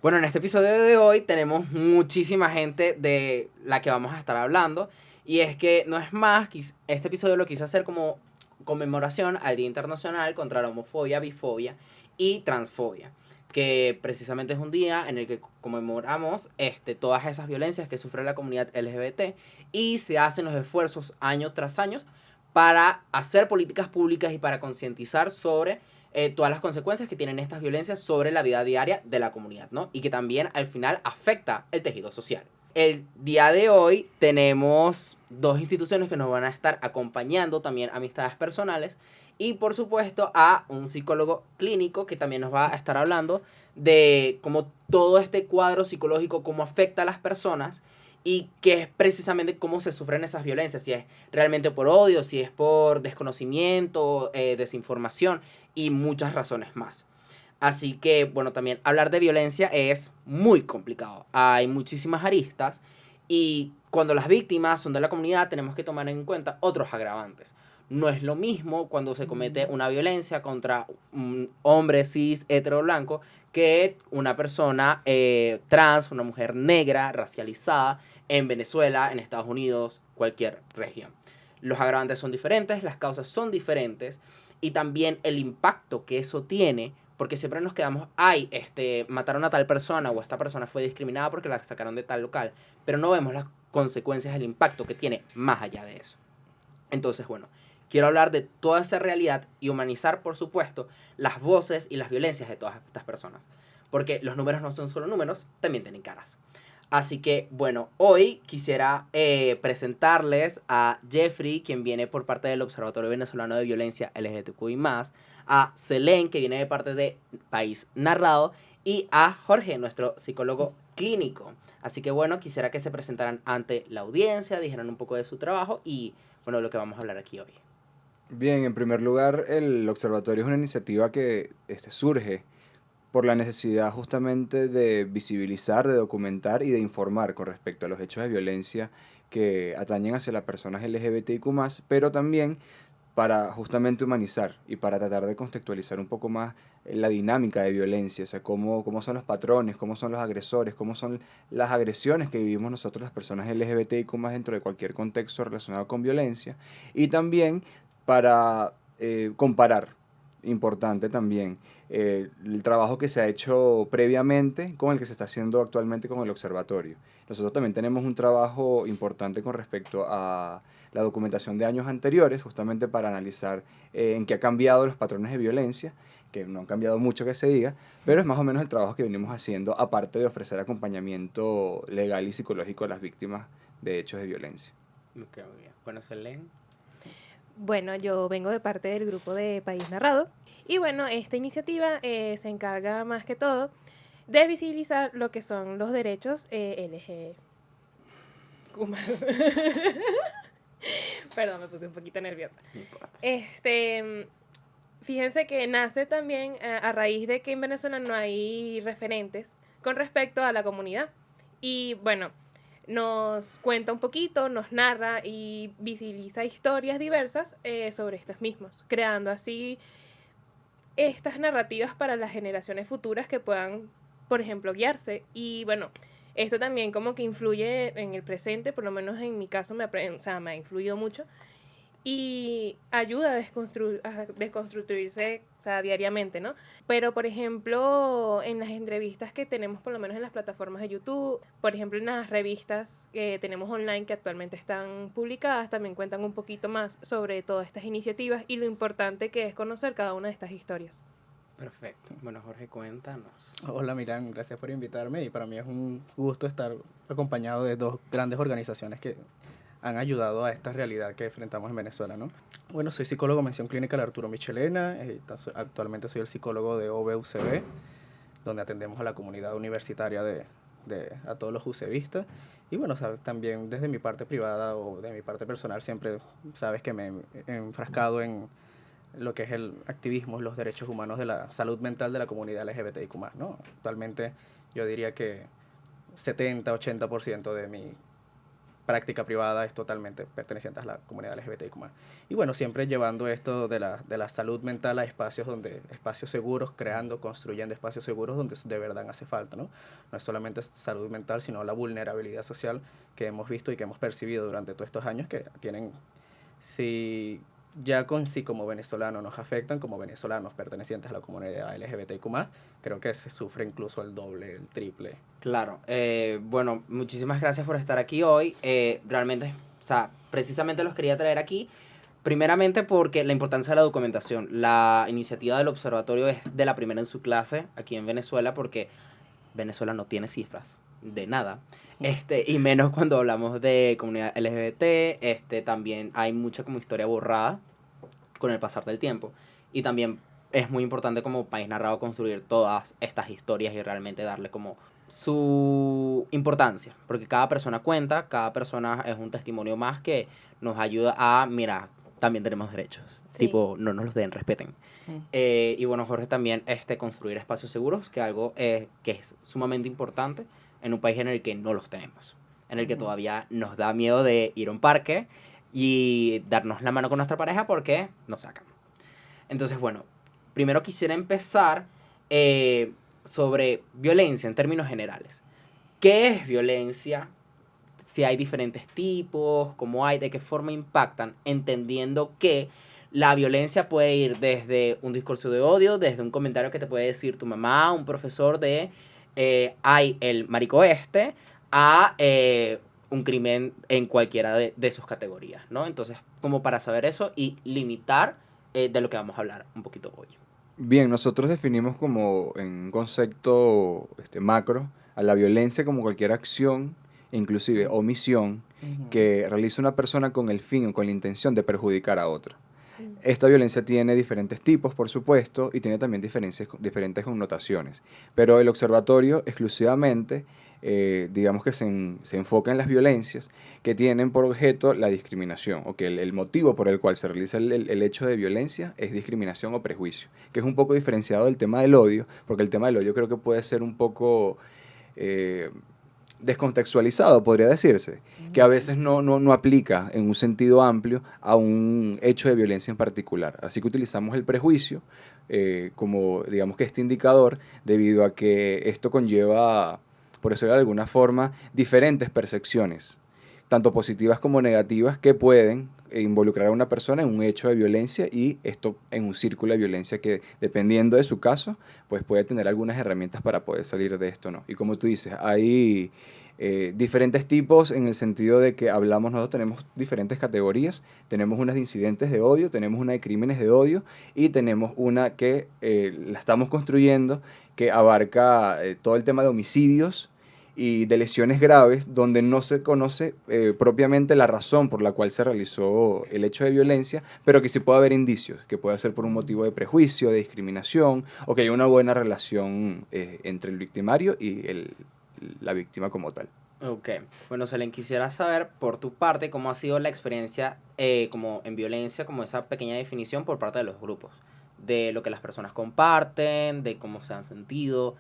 Bueno, en este episodio de hoy tenemos muchísima gente de la que vamos a estar hablando. Y es que no es más, este episodio lo quise hacer como conmemoración al Día Internacional contra la homofobia, bifobia y transfobia. Que precisamente es un día en el que conmemoramos todas esas violencias que sufre la comunidad LGBT y se hacen los esfuerzos año tras año para hacer políticas públicas y para concientizar sobre todas las consecuencias que tienen estas violencias sobre la vida diaria de la comunidad, ¿no? Y que también al final afecta el tejido social. El día de hoy tenemos dos instituciones que nos van a estar acompañando, también amistades personales, y por supuesto a un psicólogo clínico que también nos va a estar hablando de cómo todo este cuadro psicológico, cómo afecta a las personas y qué es precisamente cómo se sufren esas violencias, si es realmente por odio, si es por desconocimiento, desinformación y muchas razones más. Así que, bueno, también hablar de violencia es muy complicado. Hay muchísimas aristas y cuando las víctimas son de la comunidad tenemos que tomar en cuenta otros agravantes. No es lo mismo cuando se comete una violencia contra un hombre cis, hetero, blanco, que una persona trans, una mujer negra, racializada, en Venezuela, en Estados Unidos, cualquier región. Los agravantes son diferentes, las causas son diferentes y también el impacto que eso tiene, porque siempre nos quedamos, ay, mataron a tal persona o esta persona fue discriminada porque la sacaron de tal local, pero no vemos las consecuencias, el impacto que tiene más allá de eso. Entonces, bueno, quiero hablar de toda esa realidad y humanizar, por supuesto, las voces y las violencias de todas estas personas. Porque los números no son solo números, también tienen caras. Así que, bueno, hoy quisiera presentarles a Jeffrey, quien viene por parte del Observatorio Venezolano de Violencia LGBTQI+, a Selene, que viene de parte de País Narrado, y a Jorge, nuestro psicólogo clínico. Así que, bueno, quisiera que se presentaran ante la audiencia, dijeran un poco de su trabajo y, bueno, lo que vamos a hablar aquí hoy. Bien, en primer lugar, el observatorio es una iniciativa que surge por la necesidad justamente de visibilizar, de documentar y de informar con respecto a los hechos de violencia que atañen hacia las personas LGBTIQ+, pero también para justamente humanizar y para tratar de contextualizar un poco más la dinámica de violencia, o sea, cómo son los patrones, cómo son los agresores, cómo son las agresiones que vivimos nosotros las personas LGBTIQ+, dentro de cualquier contexto relacionado con violencia, y también para comparar, importante también, el trabajo que se ha hecho previamente con el que se está haciendo actualmente con el observatorio. Nosotros también tenemos un trabajo importante con respecto a la documentación de años anteriores, justamente para analizar en qué ha cambiado los patrones de violencia, que no han cambiado mucho que se diga, pero es más o menos el trabajo que venimos haciendo, aparte de ofrecer acompañamiento legal y psicológico a las víctimas de hechos de violencia. Ok, muy bien. Bueno, Selene. Bueno, yo vengo de parte del grupo de País Narrado y bueno, esta iniciativa se encarga más que todo de visibilizar lo que son los derechos Perdón, me puse un poquito nerviosa. No importa. Fíjense que nace también a raíz de que en Venezuela no hay referentes con respecto a la comunidad. Y bueno, nos cuenta un poquito, nos narra y visibiliza historias diversas sobre estos mismos, creando así estas narrativas para las generaciones futuras que puedan, por ejemplo, guiarse. Y bueno, esto también como que influye en el presente, por lo menos en mi caso me ha influido mucho y ayuda a desconstruirse, o sea, diariamente, ¿no? Pero, por ejemplo, en las entrevistas que tenemos, por lo menos en las plataformas de YouTube, por ejemplo, en las revistas que tenemos online que actualmente están publicadas, también cuentan un poquito más sobre todas estas iniciativas y lo importante que es conocer cada una de estas historias. Perfecto. Bueno, Jorge, cuéntanos. Hola, Miran, gracias por invitarme y para mí es un gusto estar acompañado de dos grandes organizaciones que han ayudado a esta realidad que enfrentamos en Venezuela, ¿no? Bueno, soy psicólogo mención clínica de Arturo Michelena, actualmente soy el psicólogo de OBUCB, donde atendemos a la comunidad universitaria a todos los UCBistas. Y bueno, sabes, también desde mi parte privada o de mi parte personal siempre sabes que me he enfrascado en lo que es el activismo, los derechos humanos de la salud mental de la comunidad LGBTIQ+, ¿no? Actualmente yo diría que 70-80% de mi práctica privada es totalmente perteneciente a la comunidad LGBTIQ+. Y bueno, siempre llevando esto de la salud mental a espacios seguros, construyendo espacios seguros donde de verdad hace falta, ¿no? No es solamente salud mental, sino la vulnerabilidad social que hemos visto y que hemos percibido durante todos estos años que tienen, si ya con sí como venezolanos nos afectan, como venezolanos pertenecientes a la comunidad LGBTIQ+, creo que se sufre incluso el doble, el triple. Claro, bueno, muchísimas gracias por estar aquí hoy. Realmente, o sea, precisamente los quería traer aquí. Primeramente porque la importancia de la documentación. La iniciativa del observatorio es de la primera en su clase aquí en Venezuela porque Venezuela no tiene cifras de nada. Y menos cuando hablamos de comunidad LGBT, también hay mucha como historia borrada con el pasar del tiempo. Y también es muy importante como país narrado construir todas estas historias y realmente darle como su importancia, porque cada persona cuenta, cada persona es un testimonio más que nos ayuda a, mira, también tenemos derechos, Sí. tipo, no nos los den, respeten. Y bueno, Jorge, también construir espacios seguros, que algo que es sumamente importante en un país en el que no los tenemos, en el que todavía nos da miedo de ir a un parque y darnos la mano con nuestra pareja porque nos sacan. Entonces, bueno, primero quisiera empezar sobre violencia en términos generales. ¿Qué es violencia? Si hay diferentes tipos, cómo hay, de qué forma impactan, entendiendo que la violencia puede ir desde un discurso de odio, desde un comentario que te puede decir tu mamá, un profesor de hay el marico a un crimen en cualquiera de sus categorías, ¿no? Entonces, como para saber eso y limitar de lo que vamos a hablar un poquito hoy. Bien, nosotros definimos como en un concepto macro a la violencia como cualquier acción, inclusive omisión, que realiza una persona con el fin o con la intención de perjudicar a otra. Esta violencia tiene diferentes tipos, por supuesto, y tiene también diferentes connotaciones. Pero el observatorio exclusivamente, digamos que se enfoca en las violencias que tienen por objeto la discriminación, o que el motivo por el cual se realiza el hecho de violencia es discriminación o prejuicio, que es un poco diferenciado del tema del odio, porque el tema del odio creo que puede ser un poco descontextualizado, podría decirse, que a veces no aplica en un sentido amplio a un hecho de violencia en particular. Así que utilizamos el prejuicio como, digamos que este indicador, debido a que esto conlleva, por decirlo de alguna forma, diferentes percepciones, tanto positivas como negativas, que pueden involucrar a una persona en un hecho de violencia y esto en un círculo de violencia que, dependiendo de su caso, pues puede tener algunas herramientas para poder salir de esto, ¿no? Y como tú dices, hay diferentes tipos en el sentido de que nosotros tenemos diferentes categorías, tenemos unas de incidentes de odio, tenemos una de crímenes de odio y tenemos una que la estamos construyendo que abarca todo el tema de homicidios y de lesiones graves, donde no se conoce propiamente la razón por la cual se realizó el hecho de violencia, pero que sí puede haber indicios, que puede ser por un motivo de prejuicio, de discriminación, o que hay una buena relación entre el victimario y la víctima como tal. Ok, bueno, Selene, quisiera saber por tu parte cómo ha sido la experiencia como en violencia, como esa pequeña definición por parte de los grupos, de lo que las personas comparten, de cómo se han sentido,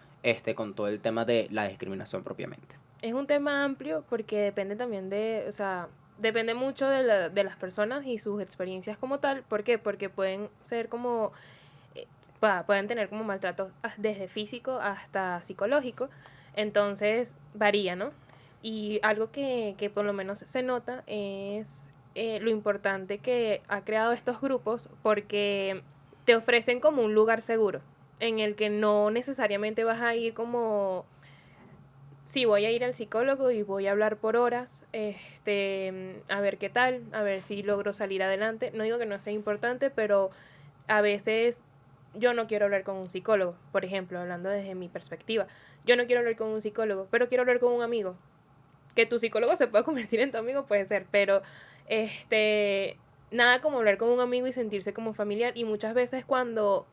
con todo el tema de la discriminación propiamente. Es un tema amplio porque depende también o sea, depende mucho de las personas y sus experiencias como tal. ¿Por qué? Porque pueden ser como, pueden tener como maltrato desde físico hasta psicológico. Entonces varía, ¿no? Y algo que por lo menos se nota es lo importante que ha creado estos grupos, porque te ofrecen como un lugar seguro en el que no necesariamente vas a ir como, sí, voy a ir al psicólogo y voy a hablar por horas, a ver qué tal, a ver si logro salir adelante. No digo que no sea importante, pero a veces yo no quiero hablar con un psicólogo, por ejemplo, hablando desde mi perspectiva. Yo no quiero hablar con un psicólogo, pero quiero hablar con un amigo. Que tu psicólogo se pueda convertir en tu amigo puede ser, pero nada como hablar con un amigo y sentirse como familiar. Y muchas veces cuando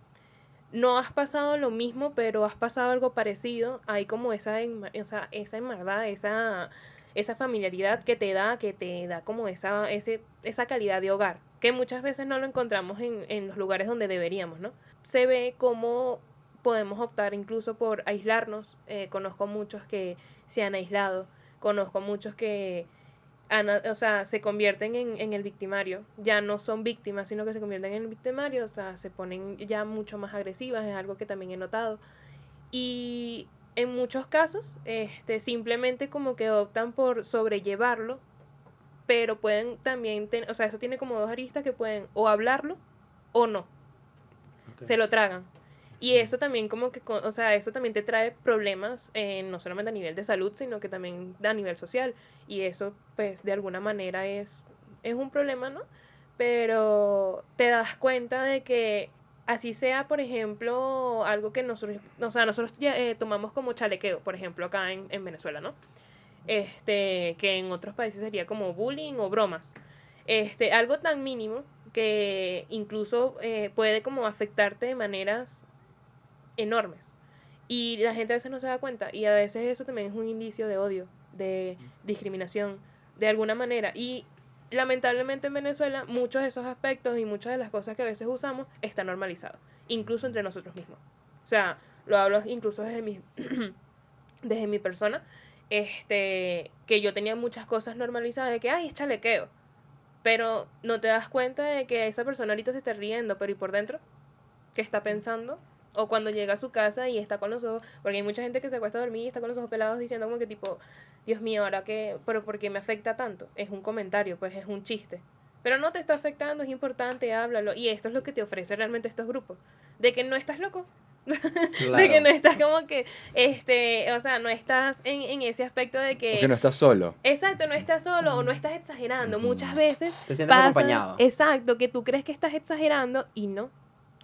no has pasado lo mismo, pero has pasado algo parecido, hay como esa hermandad, esa familiaridad que te da como esa calidad de hogar, que muchas veces no lo encontramos en los lugares donde deberíamos, ¿no? Se ve cómo podemos optar incluso por aislarnos. Conozco muchos que se han aislado, conozco muchos que o sea, se convierten en el victimario. Ya no son víctimas, sino que se convierten en el victimario, o sea, se ponen ya mucho más agresivas, es algo que también he notado. Y en muchos casos, simplemente como que optan por sobrellevarlo, pero pueden también, o sea, eso tiene como dos aristas que pueden o hablarlo o no, se lo tragan. Y eso también como que, o sea, eso también te trae problemas, no solamente a nivel de salud, sino que también a nivel social. Y eso, pues, de alguna manera es un problema, ¿no? Pero te das cuenta de que así sea, por ejemplo, algo que nosotros, o sea, nosotros tomamos como chalequeo, por ejemplo, acá en Venezuela, ¿no? Que en otros países sería como bullying o bromas. Algo tan mínimo que incluso puede como afectarte de maneras enormes. Y la gente a veces no se da cuenta. Y a veces eso también es un indicio de odio, de discriminación, de alguna manera. Y lamentablemente en Venezuela muchos de esos aspectos y muchas de las cosas que a veces usamos está normalizado, incluso entre nosotros mismos. O sea, lo hablo incluso desde mi, desde mi persona, que yo tenía muchas cosas normalizadas de que, ay, es chalequeo. Pero no te das cuenta de que esa persona ahorita se está riendo, pero ¿y por dentro? ¿Qué está pensando? O cuando llega a su casa y está con los ojos, porque hay mucha gente que se acuesta a dormir y está con los ojos pelados diciendo como que tipo, Dios mío, ahora que, pero ¿por qué me afecta tanto? Es un comentario, pues es un chiste. Pero no te está afectando, es importante, háblalo. Y esto es lo que te ofrece realmente estos grupos. De que no estás loco. Claro. De que no estás como que, o sea, no estás en ese aspecto de que... Porque no estás solo. Exacto, no estás solo o no estás exagerando. Muchas veces Te sientes acompañado. exacto, que tú crees que estás exagerando y no.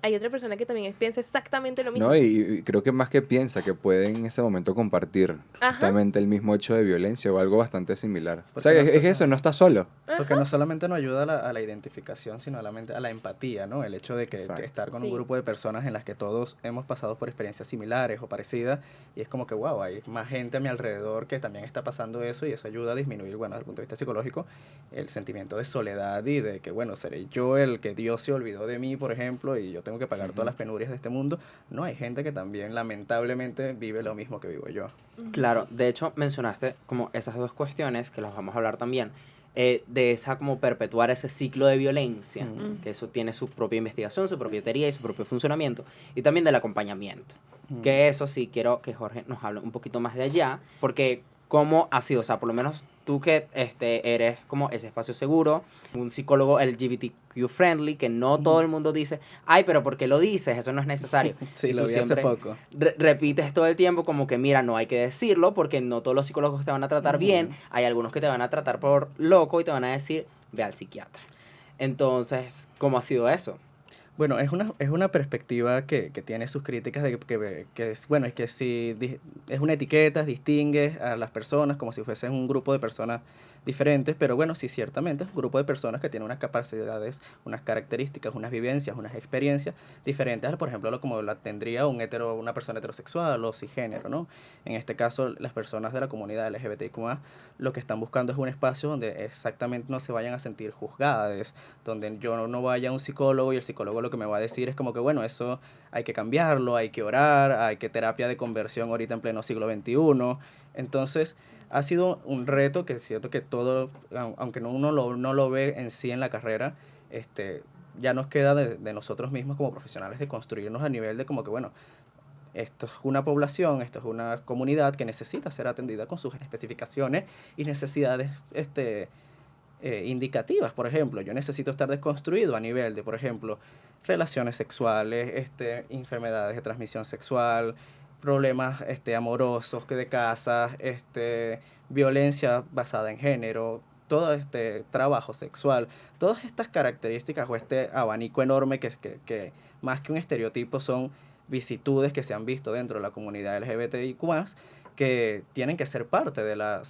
Hay otra persona que también piensa exactamente lo mismo. No, y creo que más que piensa que puede en ese momento compartir Ajá. justamente el mismo hecho de violencia o algo bastante similar. O Porque sea, es nosotros- eso, no estás solo. Porque no solamente nos ayuda a la identificación, sino a la empatía, ¿no? El hecho de que Exacto. estar con Sí. un grupo de personas en las que todos hemos pasado por experiencias similares o parecidas, y es como que, wow, hay más gente a mi alrededor que también está pasando eso, y eso ayuda a disminuir, bueno, desde el punto de vista psicológico, el sentimiento de soledad y de que, bueno, seré yo el que Dios se olvidó de mí, por ejemplo, y yo tengo que pagar todas las penurias de este mundo. No, hay gente que también lamentablemente vive lo mismo que vivo yo. Claro, de hecho mencionaste como esas dos cuestiones, que las vamos a hablar también, de esa como perpetuar ese ciclo de violencia, que eso tiene su propia investigación, su propia teoría y su propio funcionamiento, y también del acompañamiento, que eso sí quiero que Jorge nos hable un poquito más de allá, porque cómo ha sido, o sea, por lo menos tú que eres como ese espacio seguro, un psicólogo LGBTQ friendly, que no todo el mundo dice, ay, pero ¿por qué lo dices? Eso no es necesario. Sí, Y lo tú vi hace siempre poco. repites todo el tiempo como que, mira, no hay que decirlo porque no todos los psicólogos te van a tratar bien, hay algunos que te van a tratar por loco y te van a decir, ve al psiquiatra. Entonces, ¿cómo ha sido eso? Bueno, es una perspectiva que tiene sus críticas de que es, bueno, es que si es una etiqueta, distingue a las personas como si fuesen un grupo de personas diferentes, pero bueno, sí, ciertamente es un grupo de personas que tienen unas capacidades, unas características, unas vivencias, unas experiencias diferentes, por ejemplo, como la tendría una persona heterosexual o cisgénero, ¿no? En este caso, las personas de la comunidad LGBTIQ+, lo que están buscando es un espacio donde exactamente no se vayan a sentir juzgadas, donde yo no vaya a un psicólogo y el psicólogo lo que me va a decir es como que, bueno, eso hay que cambiarlo, hay que orar, hay que terapia de conversión ahorita en pleno siglo XXI. Entonces, ha sido un reto que es cierto que todo, aunque uno no lo ve en sí en la carrera, ya nos queda de nosotros mismos como profesionales de construirnos a nivel de como que, bueno, esto es una población, esto es una comunidad que necesita ser atendida con sus especificaciones y necesidades indicativas. Por ejemplo, yo necesito estar desconstruido a nivel de, por ejemplo, relaciones sexuales, enfermedades de transmisión sexual, problemas amorosos que de casa, violencia basada en género, todo trabajo sexual, todas estas características o este abanico enorme que más que un estereotipo son vicitudes que se han visto dentro de la comunidad LGBTIQ+, que tienen que ser parte de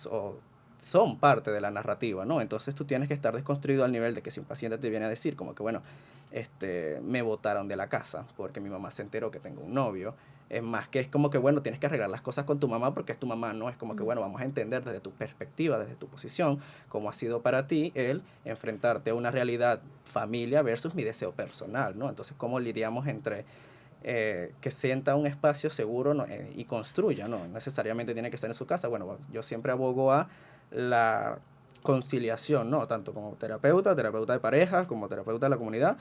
son parte de la narrativa, ¿no? Entonces tú tienes que estar desconstruido al nivel de que si un paciente te viene a decir como que, bueno, me botaron de la casa porque mi mamá se enteró que tengo un novio, es más que es como que, bueno, tienes que arreglar las cosas con tu mamá porque es tu mamá, ¿no? Es como que, bueno, vamos a entender desde tu perspectiva, desde tu posición, cómo ha sido para ti el enfrentarte a una realidad familia versus mi deseo personal, ¿no? Entonces, ¿cómo lidiamos entre que sienta un espacio seguro, ¿no? Y construya, no necesariamente tiene que estar en su casa? Bueno, yo siempre abogo a conciliación, ¿no? Tanto como terapeuta de parejas, como terapeuta de la comunidad,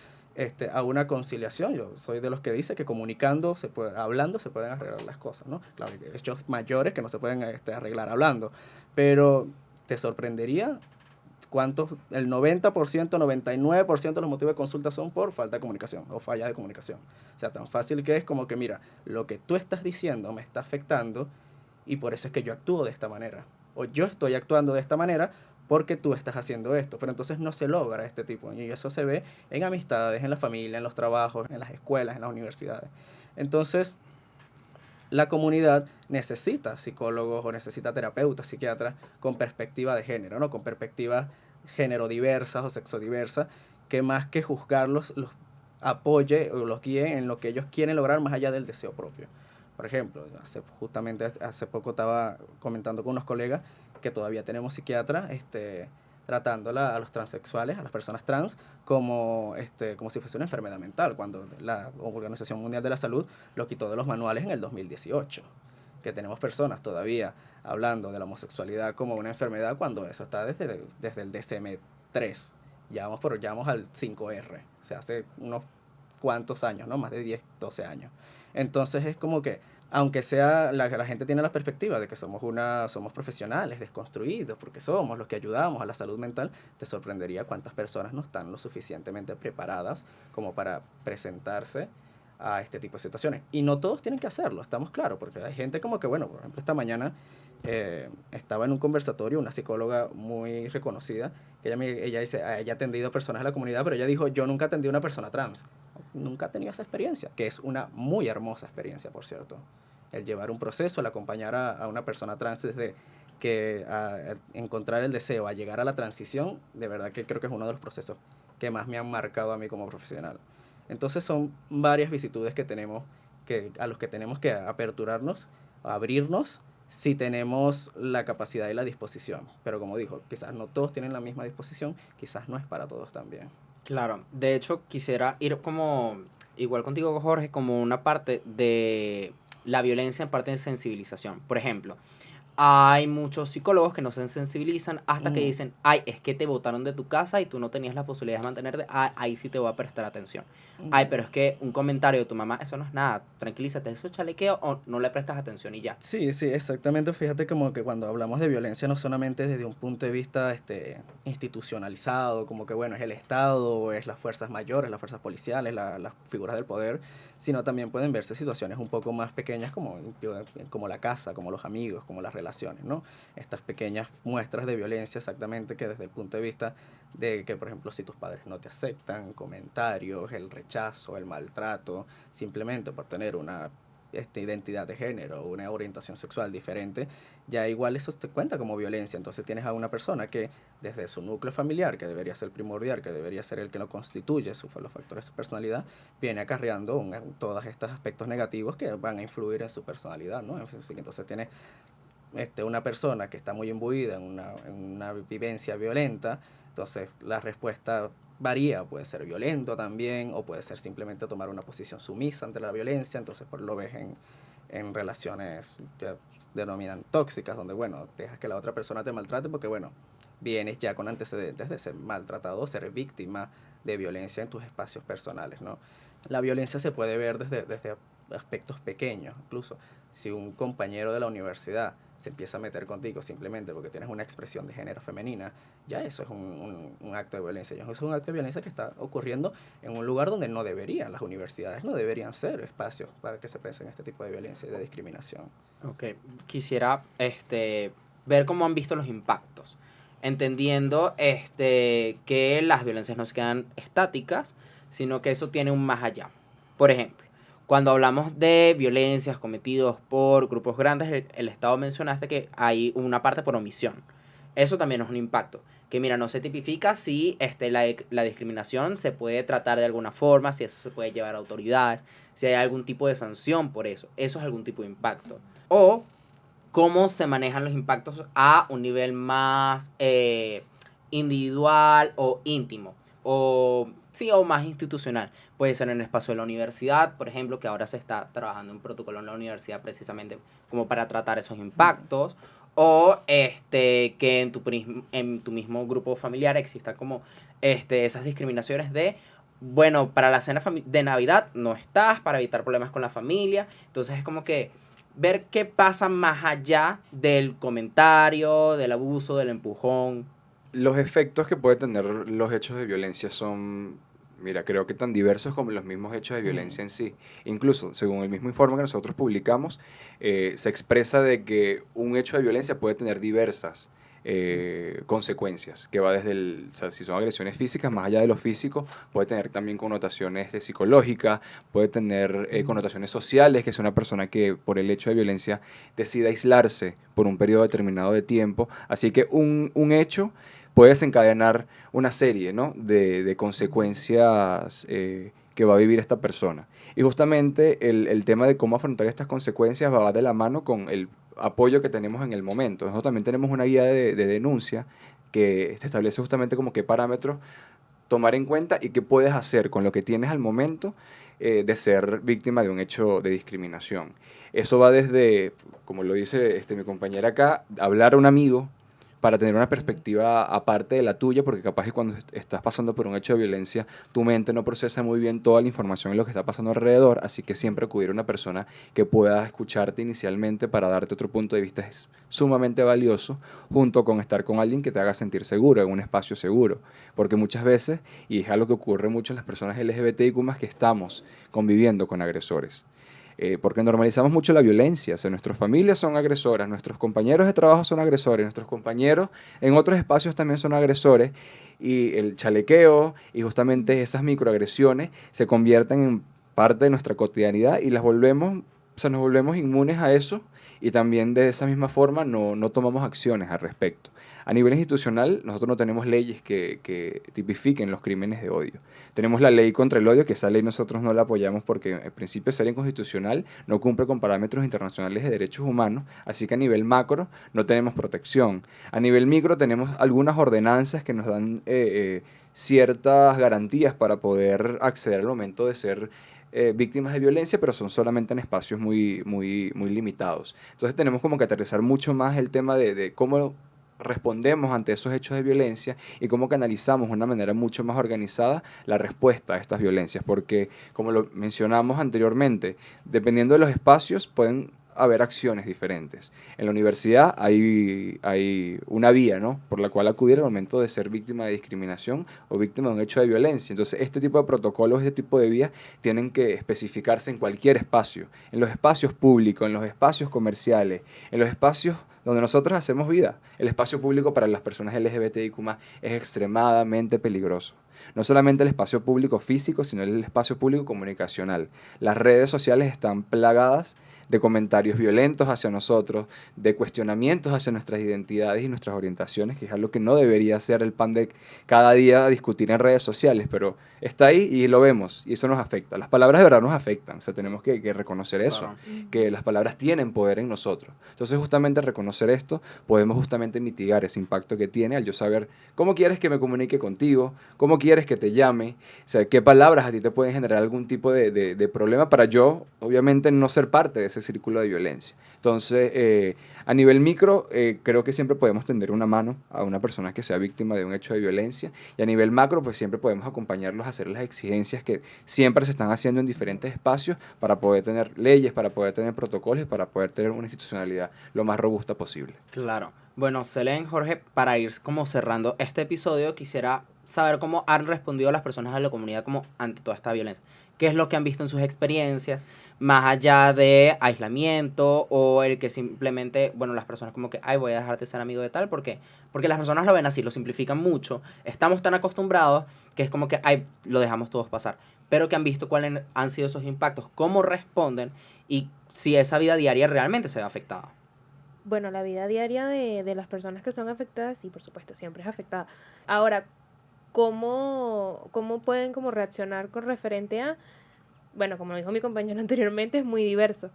a una conciliación. Yo soy de los que dice que comunicando, hablando, se pueden arreglar las cosas, ¿no? Claro, hay hechos mayores que no se pueden arreglar hablando, pero te sorprendería cuántos, el 90%, 99% de los motivos de consulta son por falta de comunicación o falla de comunicación. O sea, tan fácil que es como que, mira, lo que tú estás diciendo me está afectando y por eso es que yo actúo de esta manera. O yo estoy actuando de esta manera porque tú estás haciendo esto. Pero entonces no se logra este tipo. Y eso se ve en amistades, en la familia, en los trabajos, en las escuelas, en las universidades. Entonces, la comunidad necesita psicólogos o necesita terapeutas, psiquiatras con perspectiva de género, ¿no? Con perspectivas género diversas o sexo diversas, que más que juzgarlos, los apoye o los guíe en lo que ellos quieren lograr más allá del deseo propio. Por ejemplo, justamente hace poco estaba comentando con unos colegas que todavía tenemos psiquiatras tratándola a los transexuales, a las personas trans, como si fuese una enfermedad mental, cuando la Organización Mundial de la Salud lo quitó de los manuales en el 2018. Que tenemos personas todavía hablando de la homosexualidad como una enfermedad cuando eso está desde el DSM-3. Ya vamos al 5R, o sea, hace unos cuantos años, ¿no? Más de 10, 12 años. Entonces es como que, aunque sea la gente tiene la perspectiva de que somos profesionales desconstruidos, porque somos los que ayudamos a la salud mental, te sorprendería cuántas personas no están lo suficientemente preparadas como para presentarse a este tipo de situaciones. Y no todos tienen que hacerlo, estamos claros, porque hay gente como que, bueno, por ejemplo, esta mañana estaba en un conversatorio una psicóloga muy reconocida, que ella dice, ella ha atendido personas de la comunidad, pero ella dijo, yo nunca atendí a una persona trans. Nunca ha tenido esa experiencia, que es una muy hermosa experiencia, por cierto. El llevar un proceso, el acompañar a una persona trans desde que a encontrar el deseo, a llegar a la transición, de verdad que creo que es uno de los procesos que más me han marcado a mí como profesional. Entonces son varias vicitudes que tenemos, a los que tenemos que aperturarnos, abrirnos, si tenemos la capacidad y la disposición. Pero como dijo, quizás no todos tienen la misma disposición, quizás no es para todos también. Claro, de hecho quisiera ir como, igual contigo Jorge, como una parte de la violencia en parte de sensibilización. Por ejemplo, hay muchos psicólogos que no se sensibilizan hasta que dicen, ay, es que te botaron de tu casa y tú no tenías la posibilidad de mantenerte, ahí sí te voy a prestar atención. Ay, pero es que un comentario de tu mamá, eso no es nada, tranquilízate, eso es chalequeo o no le prestas atención y ya. Sí, exactamente. Fíjate como que cuando hablamos de violencia no solamente desde un punto de vista institucionalizado, como que bueno, es el Estado, o es las fuerzas mayores, las fuerzas policiales, las figuras del poder, sino también pueden verse situaciones un poco más pequeñas como la casa, como los amigos, como las relaciones, ¿no? Estas pequeñas muestras de violencia exactamente que desde el punto de vista de que, por ejemplo, si tus padres no te aceptan, comentarios, el rechazo, el maltrato, simplemente por tener una identidad de género, una orientación sexual diferente, ya igual eso te cuenta como violencia. Entonces tienes a una persona que desde su núcleo familiar, que debería ser primordial, que debería ser el que lo constituye, los factores de su personalidad, viene acarreando todos estos aspectos negativos que van a influir en su personalidad, ¿no? Entonces tienes una persona que está muy imbuida en una vivencia violenta, entonces la respuesta varía, puede ser violento también, o puede ser simplemente tomar una posición sumisa ante la violencia, entonces lo ves en relaciones que denominan tóxicas, donde, bueno, dejas que la otra persona te maltrate porque, bueno, vienes ya con antecedentes de ser maltratado o ser víctima de violencia en tus espacios personales, ¿no? La violencia se puede ver desde aspectos pequeños, incluso si un compañero de la universidad se empieza a meter contigo simplemente porque tienes una expresión de género femenina, ya eso es un acto de violencia. Eso es un acto de violencia que está ocurriendo en un lugar donde no deberían, las universidades no deberían ser espacios para que se piensen este tipo de violencia y de discriminación. Ok, quisiera ver cómo han visto los impactos, entendiendo que las violencias no se quedan estáticas, sino que eso tiene un más allá. Por ejemplo, cuando hablamos de violencias cometidas por grupos grandes, el Estado mencionaste que hay una parte por omisión. Eso también es un impacto. Que mira, no se tipifica si la discriminación se puede tratar de alguna forma, si eso se puede llevar a autoridades, si hay algún tipo de sanción por eso. Eso es algún tipo de impacto. O cómo se manejan los impactos a un nivel más individual o íntimo. O más institucional. Puede ser en el espacio de la universidad, por ejemplo, que ahora se está trabajando un protocolo en la universidad precisamente como para tratar esos impactos, o que en tu mismo grupo familiar exista como esas discriminaciones de, bueno, para la cena de Navidad no estás para evitar problemas con la familia. Entonces es como que ver qué pasa más allá del comentario, del abuso, del empujón. Los efectos que puede tener los hechos de violencia son, mira, creo que tan diversos como los mismos hechos de violencia en sí. Incluso, según el mismo informe que nosotros publicamos, se expresa de que un hecho de violencia puede tener diversas consecuencias, que va desde o sea, si son agresiones físicas, más allá de lo físico, puede tener también connotaciones de psicológicas, puede tener connotaciones sociales, que es una persona que por el hecho de violencia decide aislarse por un periodo determinado de tiempo. Así que un hecho puede desencadenar una serie, ¿no?, de consecuencias que va a vivir esta persona. Y justamente el tema de cómo afrontar estas consecuencias va de la mano con el apoyo que tenemos en el momento. Nosotros también tenemos una guía de denuncia que te establece justamente como qué parámetros tomar en cuenta y qué puedes hacer con lo que tienes al momento de ser víctima de un hecho de discriminación. Eso va desde, como lo dice mi compañera acá, hablar a un amigo para tener una perspectiva aparte de la tuya, porque capaz que cuando estás pasando por un hecho de violencia, tu mente no procesa muy bien toda la información en lo que está pasando alrededor, así que siempre acudir a una persona que pueda escucharte inicialmente para darte otro punto de vista es sumamente valioso, junto con estar con alguien que te haga sentir seguro, en un espacio seguro, porque muchas veces, y es algo que ocurre mucho en las personas LGBTIQ+, que estamos conviviendo con agresores. Porque normalizamos mucho la violencia, o sea, nuestras familias son agresoras, nuestros compañeros de trabajo son agresores, nuestros compañeros en otros espacios también son agresores, y el chalequeo y justamente esas microagresiones se convierten en parte de nuestra cotidianidad y las volvemos, o sea, nos volvemos inmunes a eso y también de esa misma forma no tomamos acciones al respecto. A nivel institucional, nosotros no tenemos leyes que tipifiquen los crímenes de odio. Tenemos la ley contra el odio, que esa ley nosotros no la apoyamos porque en principio es ser inconstitucional, no cumple con parámetros internacionales de derechos humanos, así que a nivel macro no tenemos protección. A nivel micro tenemos algunas ordenanzas que nos dan ciertas garantías para poder acceder al momento de ser víctimas de violencia, pero son solamente en espacios muy limitados. Entonces tenemos como que aterrizar mucho más el tema de cómo respondemos ante esos hechos de violencia y cómo canalizamos de una manera mucho más organizada la respuesta a estas violencias, porque como lo mencionamos anteriormente, dependiendo de los espacios pueden haber acciones diferentes. En la universidad hay una vía, ¿no?, por la cual acudir al momento de ser víctima de discriminación o víctima de un hecho de violencia. Entonces, este tipo de protocolos, este tipo de vías tienen que especificarse en cualquier espacio, en los espacios públicos, en los espacios comerciales, en los espacios donde nosotros hacemos vida. El espacio público para las personas LGBTIQ+ es extremadamente peligroso. No solamente el espacio público físico, sino el espacio público comunicacional. Las redes sociales están plagadas de comentarios violentos hacia nosotros, de cuestionamientos hacia nuestras identidades y nuestras orientaciones, que es algo que no debería ser el pan de cada día discutir en redes sociales, pero está ahí y lo vemos, y eso nos afecta. Las palabras de verdad nos afectan, o sea, tenemos que reconocer eso, Claro. que las palabras tienen poder en nosotros. Entonces, justamente al reconocer esto, podemos justamente mitigar ese impacto que tiene al yo saber cómo quieres que me comunique contigo, cómo quieres que te llame, o sea, qué palabras a ti te pueden generar algún tipo de problema para yo, obviamente, no ser parte de ese círculo de violencia. Entonces, a nivel micro, creo que siempre podemos tender una mano a una persona que sea víctima de un hecho de violencia, y a nivel macro, pues siempre podemos acompañarlos a hacer las exigencias que siempre se están haciendo en diferentes espacios para poder tener leyes, para poder tener protocolos y para poder tener una institucionalidad lo más robusta posible. Claro. Bueno, Selene, Jorge, para ir como cerrando este episodio, quisiera saber cómo han respondido las personas de la comunidad como ante toda esta violencia. ¿Qué es lo que han visto en sus experiencias? Más allá de aislamiento o el que simplemente, bueno, las personas como que, ay, voy a dejarte ser amigo de tal, porque las personas lo ven así, lo simplifican mucho. Estamos tan acostumbrados que es como que, ay, lo dejamos todos pasar. Pero que han visto cuáles han sido esos impactos, cómo responden y si esa vida diaria realmente se ve afectada. Bueno, la vida diaria de las personas que son afectadas, sí, por supuesto, siempre es afectada. Ahora, ¿cómo pueden como reaccionar con referente a? Bueno, como dijo mi compañero anteriormente, es muy diverso.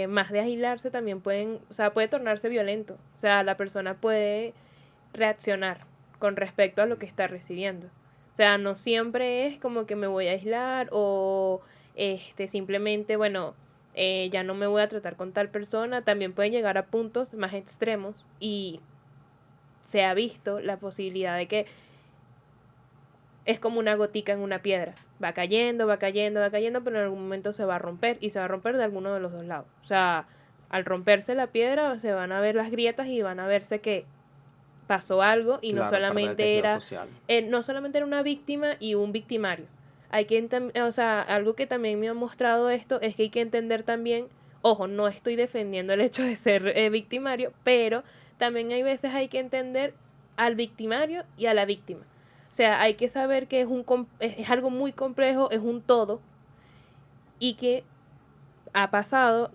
Más de aislarse también puede tornarse violento. O sea, la persona puede reaccionar con respecto a lo que está recibiendo. O sea, no siempre es como que me voy a aislar o simplemente, bueno, ya no me voy a tratar con tal persona, también pueden llegar a puntos más extremos y se ha visto la posibilidad de que es como una gotica en una piedra. Va cayendo, va cayendo, va cayendo, pero en algún momento se va a romper y se va a romper de alguno de los dos lados. O sea, al romperse la piedra se van a ver las grietas y van a verse que pasó algo y Claro, no parte del solamente tejido era social. no solamente era una víctima y un victimario. Hay que o sea, algo que también me ha mostrado esto es que hay que entender también, ojo, no estoy defendiendo el hecho de ser victimario, pero también hay veces hay que entender al victimario y a la víctima. O sea, hay que saber que es algo muy complejo, es un todo, y que ha pasado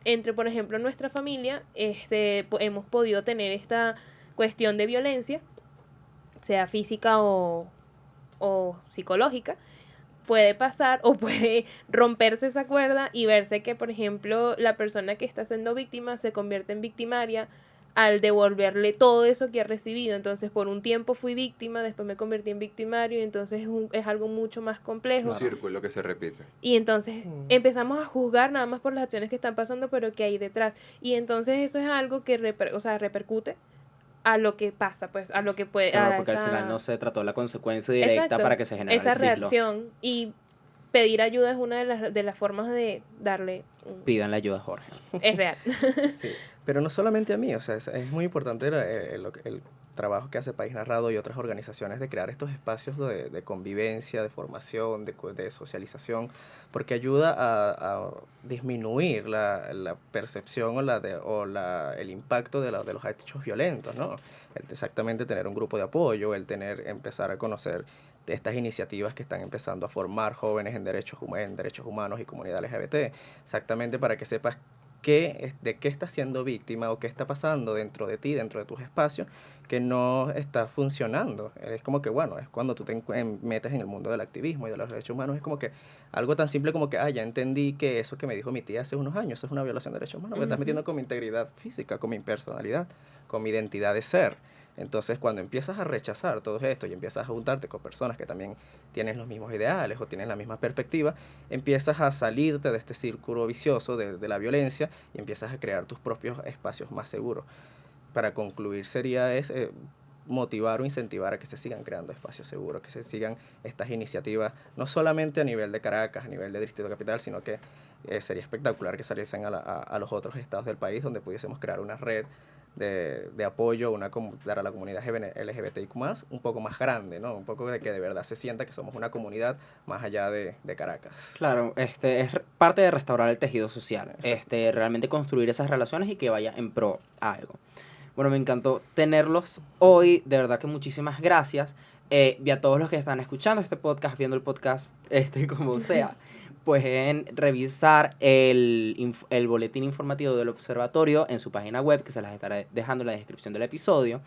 entre, por ejemplo, nuestra familia, hemos podido tener esta cuestión de violencia, sea física o psicológica. Puede pasar o puede romperse esa cuerda y verse que, por ejemplo, la persona que está siendo víctima se convierte en victimaria al devolverle todo eso que ha recibido. Entonces, por un tiempo fui víctima, después me convertí en victimario, y entonces es algo mucho más complejo. Un círculo que se repite. Y entonces empezamos a juzgar nada más por las acciones que están pasando, pero que hay detrás. Y entonces eso es algo que repercute a lo que pasa, pues, a lo que puede... Claro, a porque al esa- final no se trató la consecuencia directa Exacto, para que se generara esa el ciclo. reacción. Y pedir ayuda es una de las formas de darle... Pídanle ayuda a Jorge. Es real. Sí, pero no solamente a mí, o sea, es muy importante el trabajo que hace País Narrado y otras organizaciones de crear estos espacios de convivencia, de formación, de socialización, porque ayuda a disminuir la percepción el impacto de los hechos violentos, ¿no? Exactamente tener un grupo de apoyo, empezar a conocer de estas iniciativas que están empezando a formar jóvenes en derechos humanos y comunidad LGBT, exactamente para que sepas de qué estás siendo víctima o qué está pasando dentro de ti, dentro de tus espacios, que no está funcionando. Es como que, bueno, es cuando tú te metes en el mundo del activismo y de los derechos humanos, es como que algo tan simple como que, ya entendí que eso que me dijo mi tía hace unos años, eso es una violación de derechos humanos, me estás metiendo con mi integridad física, con mi personalidad, con mi identidad de ser. Entonces, cuando empiezas a rechazar todo esto y empiezas a juntarte con personas que también tienen los mismos ideales o tienen la misma perspectiva, empiezas a salirte de este círculo vicioso de la violencia y empiezas a crear tus propios espacios más seguros. Para concluir, sería motivar o incentivar a que se sigan creando espacios seguros, que se sigan estas iniciativas, no solamente a nivel de Caracas, a nivel de Distrito Capital, sino que sería espectacular que saliesen a los otros estados del país donde pudiésemos crear una red de apoyo, dar a la comunidad LGBTIQ+, un poco más grande, ¿no? Un poco de que de verdad se sienta que somos una comunidad más allá de Caracas. Claro, es parte de restaurar el tejido social. Realmente construir esas relaciones y que vaya en pro a algo. Bueno, me encantó tenerlos hoy. De verdad que muchísimas gracias. Y a todos los que están escuchando este podcast, viendo el podcast, como sea, pueden revisar el boletín informativo del observatorio en su página web, que se las estaré dejando en la descripción del episodio.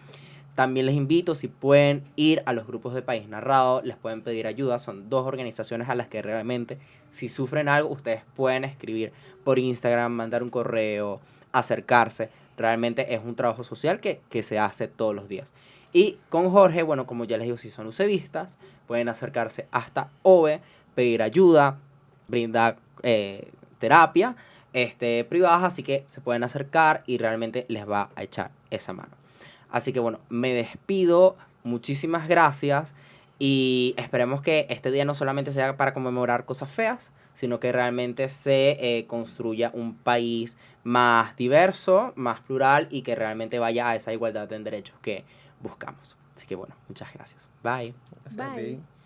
También les invito, si pueden ir a los grupos de País Narrado, les pueden pedir ayuda. Son 2 organizaciones a las que realmente, si sufren algo, ustedes pueden escribir por Instagram, mandar un correo, acercarse. Realmente es un trabajo social que se hace todos los días. Y con Jorge, bueno, como ya les digo, si son usevistas, pueden acercarse hasta OVE, pedir ayuda, brindar terapia privada, así que se pueden acercar y realmente les va a echar esa mano. Así que bueno, me despido, muchísimas gracias y esperemos que este día no solamente sea para conmemorar cosas feas, sino que realmente se construya un país más diverso, más plural y que realmente vaya a esa igualdad en derechos que buscamos. Así que bueno, muchas gracias. Bye. Gracias a ti. Bye.